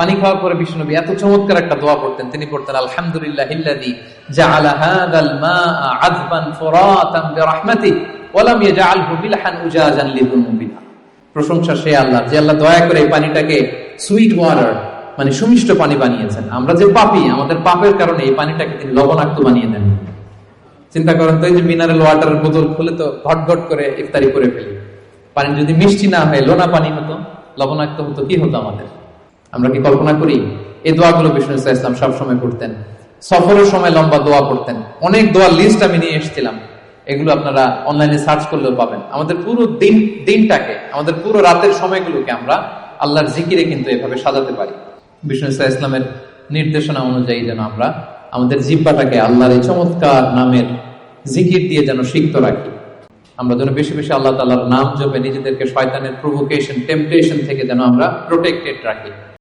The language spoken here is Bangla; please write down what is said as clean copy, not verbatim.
পানি খাওয়ার পরে বিশ্বনবী এত চমৎকার একটা দোয়া পড়তেন, তিনি পড়তেন আলহামদুলিল্লাহিল্লাযী জাআলা হাযাল মাআ আযবান ফুরাতান বিরাহমাতিহি ওয়া লাম ইয়াজআলহু মিলহান উজাজান লিযুনুবিনা। প্রশংসা সেই আল্লাহ, যে আল্লাহ দয়া করে এই পানিটাকে সুইট ওয়াটার মানে সুমিষ্ট পানি বানিয়েছেন। আমরা যে পাপী, আমাদের পাপের কারণে এই পানিটাকে তিনি লবণাক্ত বানিয়ে দেন। চিন্তা করেন তো, এই যে মিনারেল ওয়াটারের বোতল খুলে তো ঘট ঘট করে ইফতারি করে ফেলি, পানি যদি মিষ্টি না হয়, লোনা পানি হতো, লবণাক্ত হতো, কি হতো আমাদের? আমরা কি কল্পনা করি? এই দোয়াগুলো বিষ্ণু ইসলাম সবসময় করতেন। সফরের সময় লম্বা দোয়া করতেন। অনেক দোয়ার লিস্ট আমি নিয়ে এসেছিলাম, এগুলো আপনারা অনলাইনে সার্চ করলেও পাবেন। আমাদের পুরো দিনটাকে, আমাদের পুরো রাতের সময়গুলোকে আমরা আল্লাহর জিকিরে কিন্তু এভাবে সাজাতে পারি। বিষ্ণু ইসলামের নির্দেশনা অনুযায়ী যেন আমরা আমাদের জিহ্বাটাকে আল্লাহর এই চমৎকার নামের জিকির দিয়ে যেন সিক্ত রাখি। আমরা যেন বেশি বেশি আল্লাহ তাআলার নাম জপে নিজেদেরকে শয়তানের প্রভোকেশন, টেম্পটেশন থেকে যেন আমরা প্রোটেক্টেড রাখি।